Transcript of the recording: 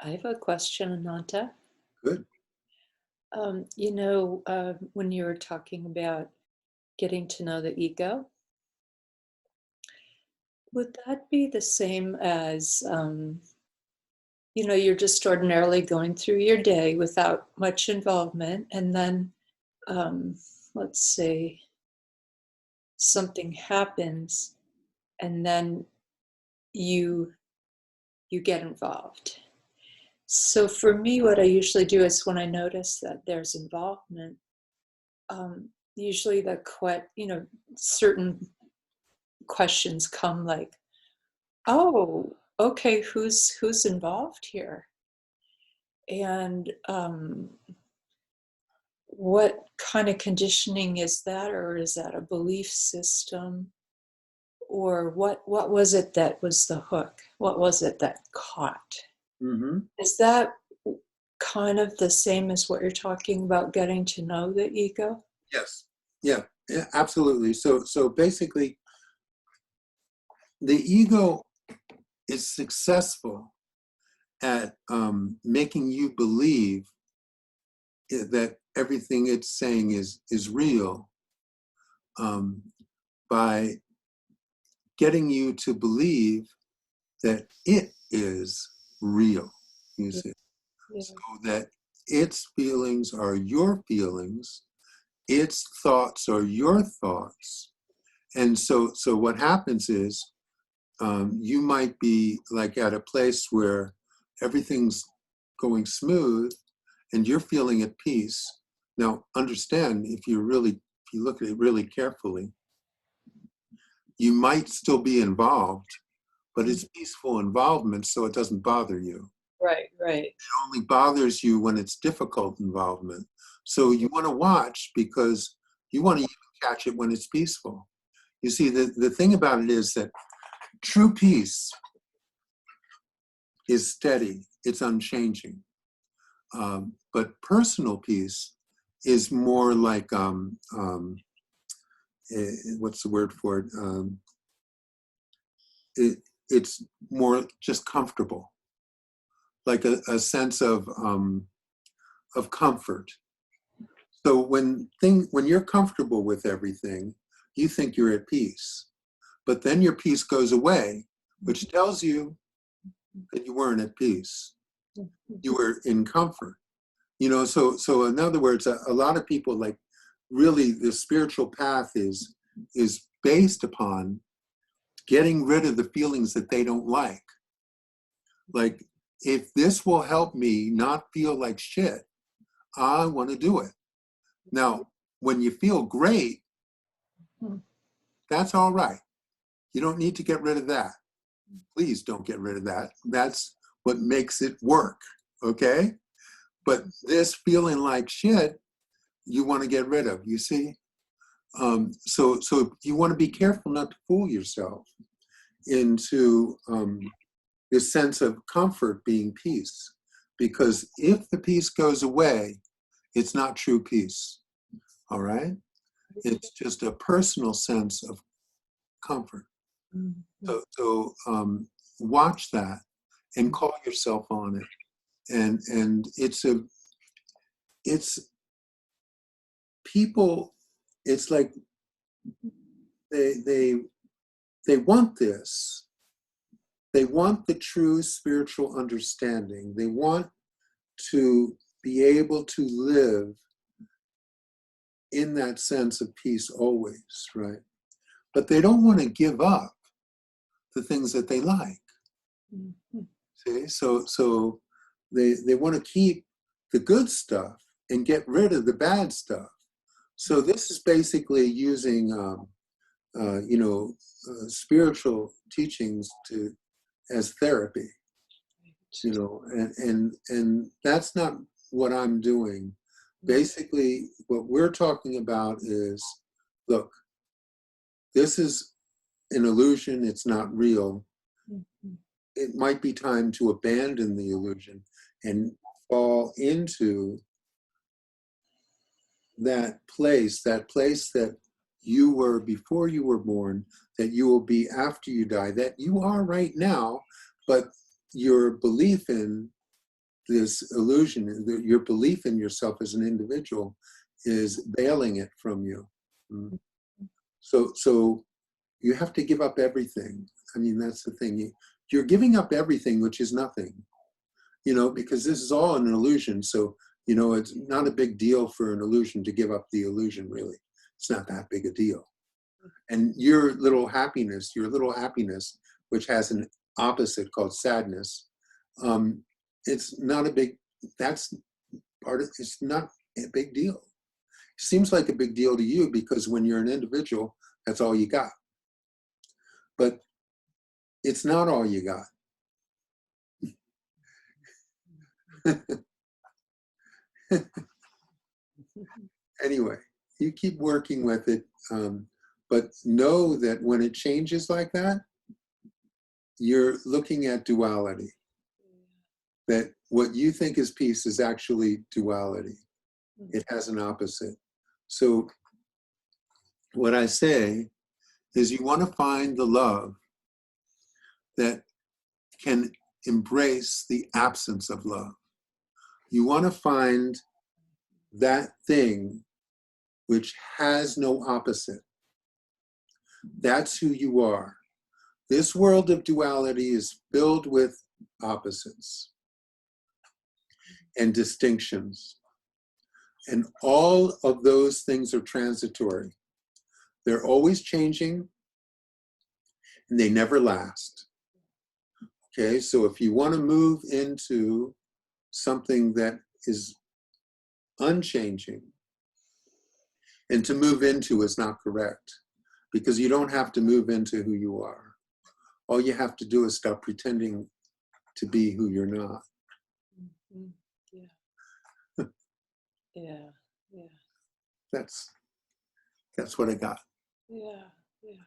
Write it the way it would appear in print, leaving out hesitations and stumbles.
I have a question, Ananta. Good. When you were talking about getting to know the ego, would that be the same as, you're just ordinarily going through your day without much involvement, and then, um, let's say, something happens, and then you you get involved. So for me, what I usually do is when I notice that there's involvement, usually certain questions come like, oh, okay, who's involved here, and what kind of conditioning is that, or is that a belief system, or what was it that was the hook? What was it that caught? Mm-hmm. Is that kind of the same as what you're talking about, getting to know the ego? Yes. Yeah. Yeah. Absolutely. So basically, the ego is successful at making you believe that everything it's saying is real, by getting you to believe that it is real. You Yeah. see, Yeah. so that its feelings are your feelings, its thoughts are your thoughts. And so what happens is, you might be like at a place where everything's going smooth and you're feeling at peace. Now, understand, if you look at it really carefully, you might still be involved, but it's peaceful involvement, so it doesn't bother you. Right, right. It only bothers you when it's difficult involvement. So you want to watch because you want to even catch it when it's peaceful. You see, the thing about it is that true peace is steady, it's unchanging. But personal peace is more like, what's the word for it? It's more just comfortable, like a sense of comfort. So when you're comfortable with everything, you think you're at peace. But then your peace goes away, which tells you that you weren't at peace. You were in comfort. So in other words, a lot of people, like, really the spiritual path is based upon getting rid of the feelings that they don't like. Like, if this will help me not feel like shit, I want to do it. Now, when you feel great, that's all right. You don't need to get rid of that. Please don't get rid of that. That's what makes it work, okay? But this feeling like shit, you want to get rid of, you see? So you want to be careful not to fool yourself into this sense of comfort being peace. Because if the peace goes away, it's not true peace, all right? It's just a personal sense of comfort. So watch that and call yourself on it. And it's people, it's like they want this. They want the true spiritual understanding. They want to be able to live in that sense of peace always, right? But they don't want to give up the things that they like. See, so they want to keep the good stuff and get rid of the bad stuff. So this is basically using, spiritual teachings as therapy. And that's not what I'm doing. Basically, what we're talking about is, look, this is an illusion, it's not real. It might be time to abandon the illusion and fall into that place that you were before you were born, that you will be after you die, that you are right now, but your belief in this illusion, your belief in yourself as an individual is veiling it from you. So you have to give up everything. I mean, that's the thing. You're giving up everything, which is nothing, because this is all an illusion. So, it's not a big deal for an illusion to give up the illusion, really. It's not that big a deal. And your little happiness, which has an opposite called sadness, it's not a big, that's part of, it's not a big deal. It seems like a big deal to you because when you're an individual, that's all you got. But it's not all you got. Anyway, you keep working with it, but know that when it changes like that, you're looking at duality. That what you think is peace is actually duality. It has an opposite. So what I say is you want to find the love that can embrace the absence of love. You want to find that thing which has no opposite. That's who you are. This world of duality is filled with opposites and distinctions. And all of those things are transitory. They're always changing and they never last. Okay, so if you want to move into something that is unchanging, and to move into is not correct, because you don't have to move into who you are. All you have to do is stop pretending to be who you're not. Yeah. Yeah. That's what I got. Yeah. Yeah.